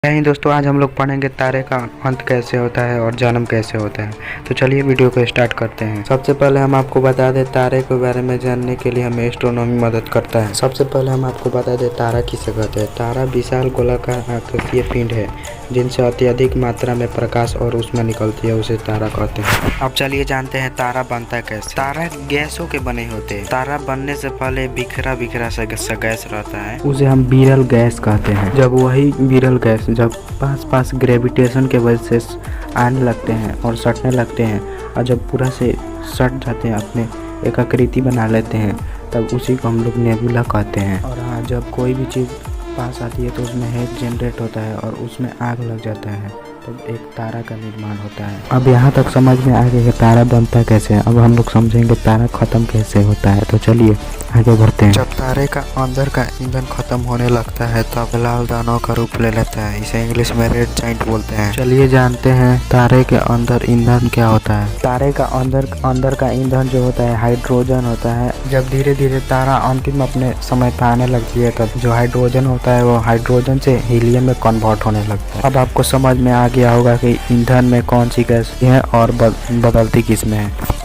नहीं दोस्तों, आज हम लोग पढ़ेंगे तारे का अंत कैसे होता है और जन्म कैसे होता है। तो चलिए वीडियो को स्टार्ट करते हैं। सबसे पहले हम आपको बता दें तारे के बारे में जानने के लिए हमें एस्ट्रोनॉमी मदद करता है। सबसे पहले हम आपको बता दें तारा किसे कहते हैं। तारा विशाल गोलाकार आकाशीय पिंड है जिनसे अत्यधिक मात्रा में प्रकाश और ऊष्मा निकलती है, उसे तारा कहते हैं। अब चलिए जानते हैं तारा बनता कैसे। तारा गैसों के बने होते हैं। तारा बनने से पहले बिखरा बिखरा सा गैस रहता है, उसे हम विरल गैस कहते हैं। जब वही विरल गैस जब पास ग्रेविटेशन के वजह से आने लगते हैं और सटने लगते हैं, और जब पूरा से सट जाते हैं, अपने एक आकृति बना लेते हैं, तब उसी को हम लोग नेबुला कहते हैं। और हाँ, जब कोई भी चीज़ पास आती है तो उसमें हीट जनरेट होता है और उसमें आग लग जाता है, तब एक तारा का निर्माण होता है। अब यहाँ तक समझ में आ गया कि तारा बनता कैसे है। अब हम लोग समझेंगे तारा खत्म कैसे होता है। तो चलिए आगे बढ़ते हैं। जब तारे का अंदर का ईंधन खत्म होने लगता है तब लाल दानों का रूप ले लेता है। इसे इंग्लिश में रेड जाइंट बोलते हैं। चलिए जानते हैं तारे के अंदर ईंधन क्या होता है। तारे का अंदर का ईंधन जो होता है हाइड्रोजन होता है। जब धीरे धीरे तारा अंतिम अपने समय पर आने लगती है, तब जो हाइड्रोजन होता है वो हाइड्रोजन से हीलियम में कन्वर्ट होने लगता है। अब आपको समझ में आ गया होगा कि ईंधन में कौन सी गैस है और बदलती किसमें है।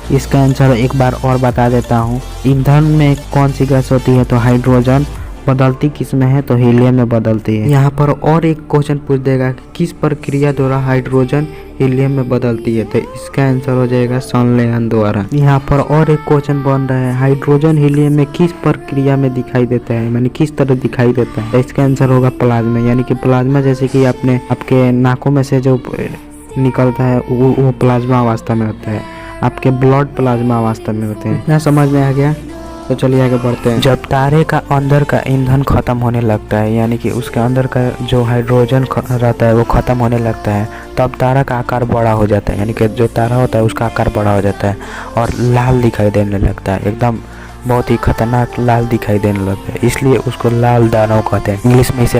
इसका आंसर एक बार और बता देता हूँ। ईंधन में कौन सी गैस होती है तो हाइड्रोजन, बदलती किस में है तो हीलियम में बदलती है। यहाँ पर और एक क्वेश्चन पूछ देगा कि किस प्रक्रिया द्वारा हाइड्रोजन हीलियम में बदलती है, तो इसका आंसर हो जाएगा संलयन द्वारा। यहाँ पर और एक क्वेश्चन बन रहा है, हाइड्रोजन हीलियम में किस प्रक्रिया में दिखाई देता है, यानी किस तरह दिखाई देता है, तो इसका आंसर होगा प्लाज्मा। यानी कि प्लाज्मा जैसे कि आपके नाकों में से जो निकलता है वो प्लाज्मा अवस्था में होता है। आपके ब्लड प्लाज्मा अवस्था में होते हैं। इतना समझ में आ गया। तो चलिए आगे बढ़ते हैं। जब तारे का अंदर का ईंधन खत्म होने लगता है, यानी कि उसके अंदर का जो हाइड्रोजन रहता है वो खत्म होने लगता है, तब तारा का आकार बड़ा हो जाता है। यानी कि जो तारा होता है उसका आकार बड़ा हो जाता है और लाल दिखाई देने लगता है, एकदम बहुत ही खतरनाक लाल दिखाई देने लगता है, इसलिए उसको लाल दानव कहते हैं। इंग्लिश में इसे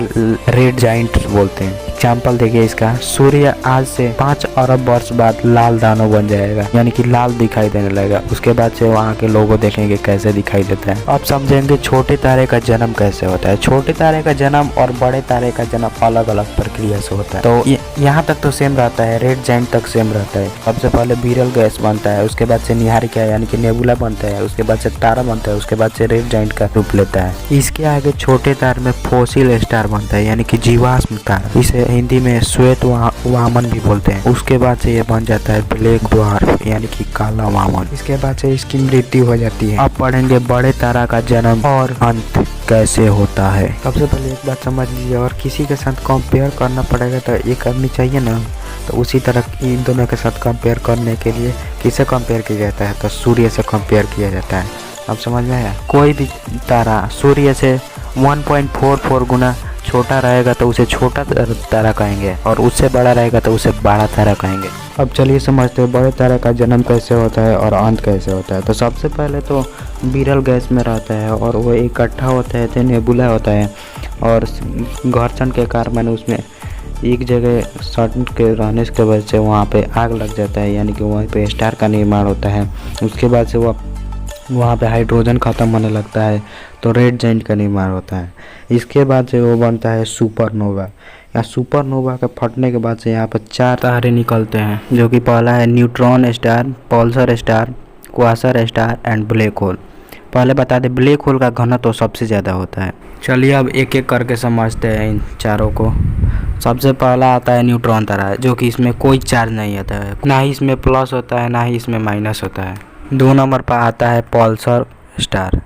रेड जाइंट बोलते हैं। एग्जाम्पल देखिए इसका, सूर्य आज से 5 अरब वर्ष बाद लाल दानव बन जाएगा, यानी कि लाल दिखाई देने लगेगा। उसके बाद से वहाँ के लोगों देखेंगे कैसे दिखाई देता है। अब समझेंगे छोटे तारे का जन्म कैसे होता है। छोटे तारे का जन्म और बड़े तारे का जन्म अलग अलग प्रक्रिया से होता है। तो यहाँ तक तो सेम रहता है, रेड जाइंट तक सेम रहता है। सबसे पहले विरल गैस बनता है, उसके बाद से निहारिका यानी कि नेबुला बनता है, उसके बाद से तारा बनता है, उसके बाद से रेड जाइंट का रूप लेता है। इसके आगे छोटे तार में फॉसिल स्टार बनता है, यानी कि जीवाश्म तारा। इसे हिंदी में श्वेत वामन भी बोलते हैं। उसके बाद से ये बन जाता है ब्लैक ड्वार्फ, यानी कि काला वामन। इसके बाद से इसकी मृत्यु हो जाती है। अब पढ़ेंगे बड़े तारा का जन्म और अंत कैसे होता है। सबसे पहले एक बात समझ लीजिए, और किसी के साथ कंपेयर करना पड़ेगा तो एक आदमी चाहिए ना, तो उसी तरह इन दोनों के साथ कंपेयर करने के लिए किसे कंपेयर किया जाता है तो सूर्य से कंपेयर किया जाता है। अब समझ में आया। कोई भी तारा सूर्य से 1.44 गुना छोटा रहेगा तो उसे छोटा तारा कहेंगे, और उससे बड़ा रहेगा तो उसे बड़ा तारा कहेंगे। अब चलिए समझते हैं बड़े तारे का जन्म कैसे होता है और अंत कैसे होता है। तो सबसे पहले तो विरल गैस में रहता है और वो इकट्ठा होता है, नेबुला होता है, और घर्षण के कारण उसमें एक जगह सटन के रहने के वजह से वहाँ पे आग लग जाता है, यानी कि वहीं पे स्टार का निर्माण होता है। उसके बाद से वहाँ पे हाइड्रोजन ख़त्म होने लगता है तो रेड जाइंट का निर्माण होता है। इसके बाद से वो बनता है सुपरनोवा। या सुपरनोवा के फटने के बाद से यहाँ पर 4 तारे निकलते हैं, जो कि पहला है neutron star, Pulsar star, Quasar star and black hole. पहले बता दें ब्लैक होल का घनत्व तो सबसे ज़्यादा होता है। चलिए अब एक एक करके समझते हैं इन चारों को। सबसे पहला आता है न्यूट्रॉन तारा, जो कि इसमें कोई चार्ज नहीं आता है, ना ही इसमें प्लस होता है ना ही इसमें माइनस होता है। 2 नंबर पर आता है पल्सर स्टार,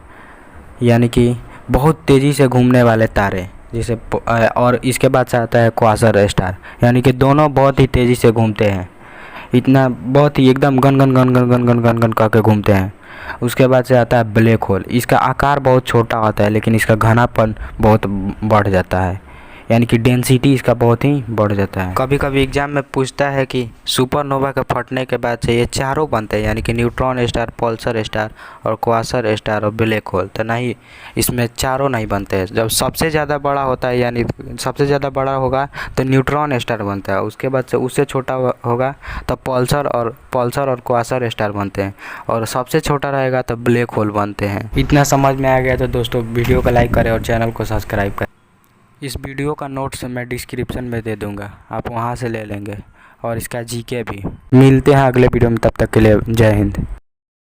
यानी कि बहुत तेज़ी से घूमने वाले तारे जिसे, और इसके बाद से आता है क्वासर स्टार, यानी कि दोनों बहुत ही तेज़ी से घूमते हैं, इतना बहुत ही एकदम gun gun gun gun gun gun gun gun करके घूमते हैं। उसके बाद से आता है ब्लैक होल। इसका आकार बहुत छोटा होता है लेकिन इसका घनापन बहुत बढ़ जाता है, यानी कि डेंसिटी इसका बहुत ही बढ़ जाता है। कभी कभी एग्जाम में पूछता है कि सुपरनोवा के फटने के बाद से ये चारों बनते हैं, यानी कि न्यूट्रॉन स्टार, पल्सर स्टार और क्वासर स्टार और ब्लैक होल, तो नहीं, इसमें चारों नहीं बनते हैं। जब सबसे ज़्यादा बड़ा होता है, यानी सबसे ज़्यादा बड़ा होगा तो न्यूट्रॉन स्टार बनता है, उसके बाद से उससे छोटा होगा तो पल्सर और क्वासर स्टार बनते हैं, और सबसे छोटा रहेगा तो ब्लैक होल बनते हैं। इतना समझ में आ गया तो दोस्तों वीडियो को लाइक करें और चैनल को सब्सक्राइब करें। इस वीडियो का नोट्स मैं डिस्क्रिप्शन में दे दूँगा, आप वहाँ से ले लेंगे, और इसका जीके भी। मिलते हैं अगले वीडियो में, तब तक के लिए जय हिंद।